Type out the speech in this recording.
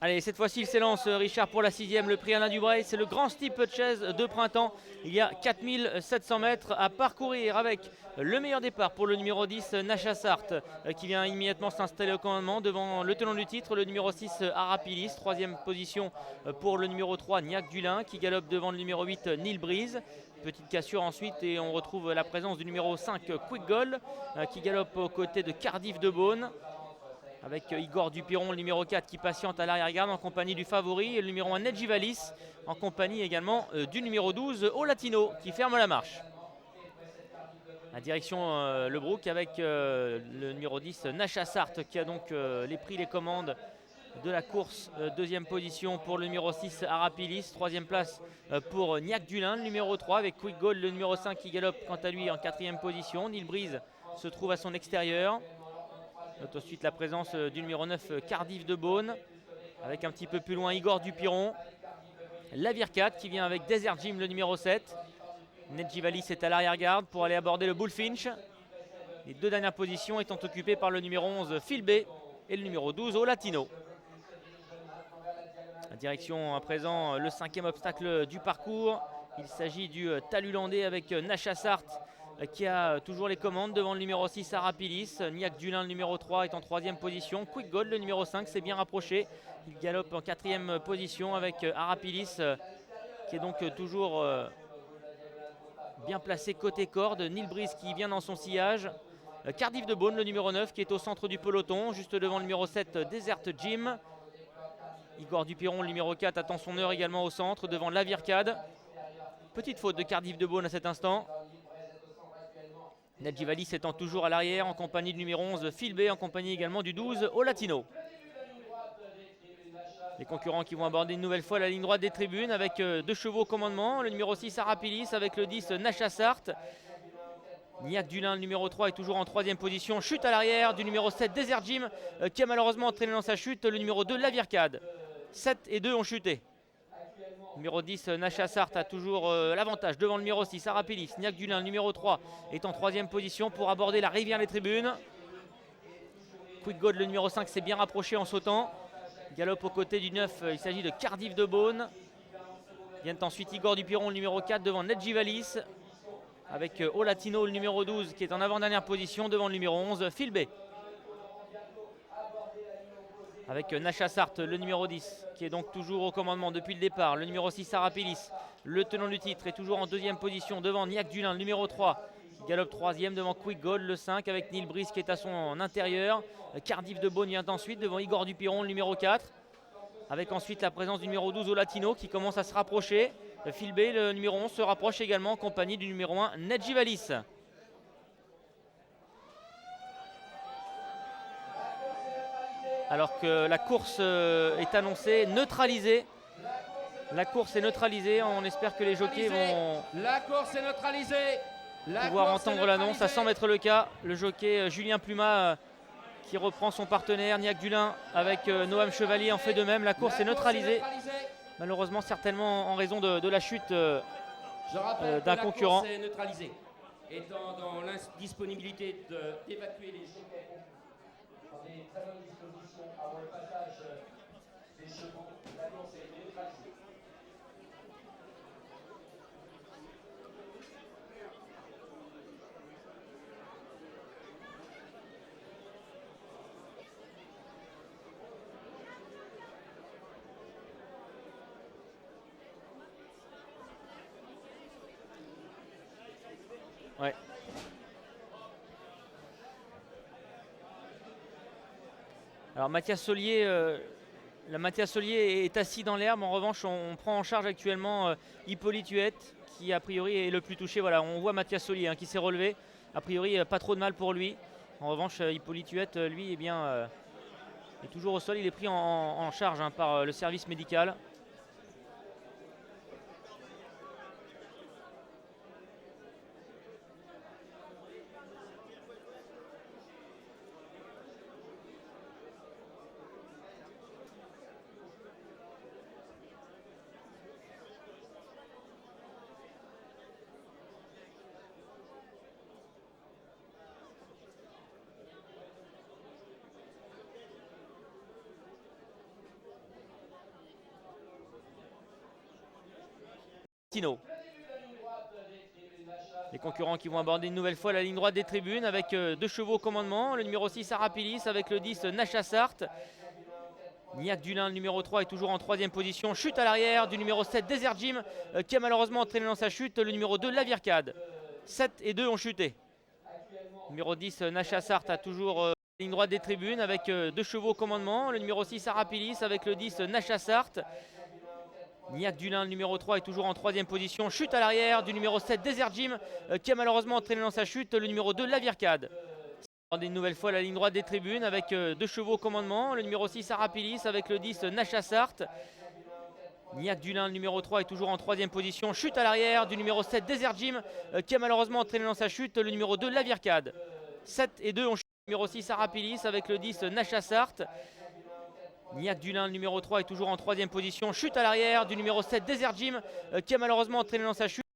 Allez, cette fois-ci, il s'élance, Richard, pour la 6e, le prix Alain Dubreuil. C'est le grand steeplechase de printemps. Il y a 4700 mètres à parcourir avec le meilleur départ pour le numéro 10, Nacha Sarthe, qui vient immédiatement s'installer au commandement devant le tenant du titre, le numéro 6, Arapilis. 3e position pour le numéro 3, Niac Dulin, qui galope devant le numéro 8, Nil Brise. Petite cassure ensuite et on retrouve la présence du numéro 5, Quick Goal, qui galope aux côtés de Cardiff de Beaune, avec Igor Dupiron, le numéro 4, qui patiente à l'arrière-garde en compagnie du favori, et le numéro 1, Nedjivalis, en compagnie également du numéro 12, Olatino, qui ferme la marche. La direction Le Brook avec le numéro 10, Nacha Sarthe, qui a donc les prix, les commandes de la course. 2e position pour le numéro 6, Arapilis. 3e place pour Niac Dulin, le numéro 3, avec Quick Goal, le numéro 5, qui galope quant à lui en 4e position. Nil Brise se trouve à son extérieur. Note ensuite la présence du numéro 9, Cardiff de Beaune, avec un petit peu plus loin Igor Dupiron. La Vircade qui vient avec Desert Jim, le numéro 7. Nedjivalis est à l'arrière-garde pour aller aborder le Bullfinch. Les 2 dernières positions étant occupées par le numéro 11, Phil B, et le numéro 12, Olatino. La direction à présent, le 5e obstacle du parcours. Il s'agit du Talulandais avec Nacha Sarthe, qui a toujours les commandes devant le numéro 6, Arapilis. Niac Dulin, le numéro 3, est en 3e position. Quick Gold, le numéro 5, s'est bien rapproché. Il galope en 4e position avec Arapilis, qui est donc toujours bien placé côté corde. Nil Brise qui vient dans son sillage. Cardiff de Beaune, le numéro 9, qui est au centre du peloton, juste devant le numéro 7, Desert Jim. Igor Dupiron, le numéro 4, attend son heure également au centre, devant la Vircade. Petite faute de Cardiff de Beaune à cet instant. Nedjivalis étant toujours à l'arrière en compagnie du numéro 11, Phil B, en compagnie également du 12, Olatino. Les concurrents qui vont aborder une nouvelle fois la ligne droite des tribunes avec 2 chevaux au commandement. Le numéro 6, Arapilis, avec le 10, Nacha Sarthe. Niac Dulin, le numéro 3, est toujours en 3e position. Chute à l'arrière du numéro 7, Desert Jim, qui a malheureusement entraîné dans sa chute le numéro 2, la Vircade. 7 et 2 ont chuté. Numéro 10, Nacha Sarthe a toujours l'avantage devant le numéro 6, Arapilis. Niac Dulin, le numéro 3, est en 3e position pour aborder la rivière des tribunes. Quick God, le numéro 5, s'est bien rapproché en sautant. Galope aux côtés du 9, il s'agit de Cardiff de Beaune. Viennent ensuite Igor Dupiron, le numéro 4, devant Nedjivalis, avec Olatino, le numéro 12, qui est en avant-dernière position devant le numéro 11, Phil B. Avec Nacha Sarthe, le numéro 10, qui est donc toujours au commandement depuis le départ. Le numéro 6, Arapilis, le tenant du titre, est toujours en 2e position devant Niac Dulin, le numéro 3, qui galope 3e devant Quick Gold, le 5, avec Nil Brise qui est à son intérieur. Cardiff de Beaune vient ensuite devant Igor Dupiron, le numéro 4, avec ensuite la présence du numéro 12, Olatino, qui commence à se rapprocher. Phil B, le numéro 11, se rapproche également en compagnie du numéro 1, Nedjivalis. Alors que la course est annoncée, neutralisée. La course est neutralisée, on espère que les jockeys vont pouvoir entendre l'annonce. Ça semble être le cas. Le jockey Julien Plumat qui reprend son partenaire, Niac Dulin, avec Noam Chevalier en fait de même. La course est neutralisée. Malheureusement, certainement en raison de la chute d'un concurrent. Étant dans l'indisponibilité d'évacuer les jockeys dans des très bonnes dispositions avant le passage des chevaux, la course est neutralisée. Ouais. Alors Mathias Solier, Mathias Solier est assis dans l'herbe. En revanche, on prend en charge actuellement Hippolyte Huette, qui a priori est le plus touché. Voilà, on voit Mathias Solier qui s'est relevé. A priori, pas trop de mal pour lui. En revanche, Hippolyte Huette, lui, est toujours au sol. Il est pris en charge par le service médical. Tino. Les concurrents qui vont aborder une nouvelle fois la ligne droite des tribunes avec 2 chevaux au commandement. Le numéro 6 Arapilis avec le 10 Nachasart. Niac Dulin, le numéro 3, est toujours en 3e position. Chute à l'arrière du numéro 7 Desert Jim qui a malheureusement entraîné dans sa chute le numéro 2 La Vircade. 7 et 2 ont chuté. Numéro 10 Nachasart a toujours la ligne droite des tribunes avec 2 chevaux au commandement. Le numéro 6 Arapilis avec le 10 Nachasart. Niac Dulin, le numéro 3, est toujours en 3e position. Chute à l'arrière du numéro 7 Desert Jim qui a malheureusement entraîné dans sa chute le numéro 2 La Vircade. Une nouvelle fois la ligne droite des tribunes avec 2 chevaux au commandement. Le numéro 6 Arapilis avec le 10 Nachasart. Niac Dulin, le numéro 3, est toujours en 3e position. Chute à l'arrière du numéro 7 Desert Jim qui a malheureusement entraîné dans sa chute le numéro 2 La Vircade. 7 et 2 ont chuté. Numéro 6 Arapilis avec le 10 Nachasart. Niac Dulin, le numéro 3, est toujours en 3e position. Chute à l'arrière du numéro 7 Desert Jim qui a malheureusement entraîné dans sa chute.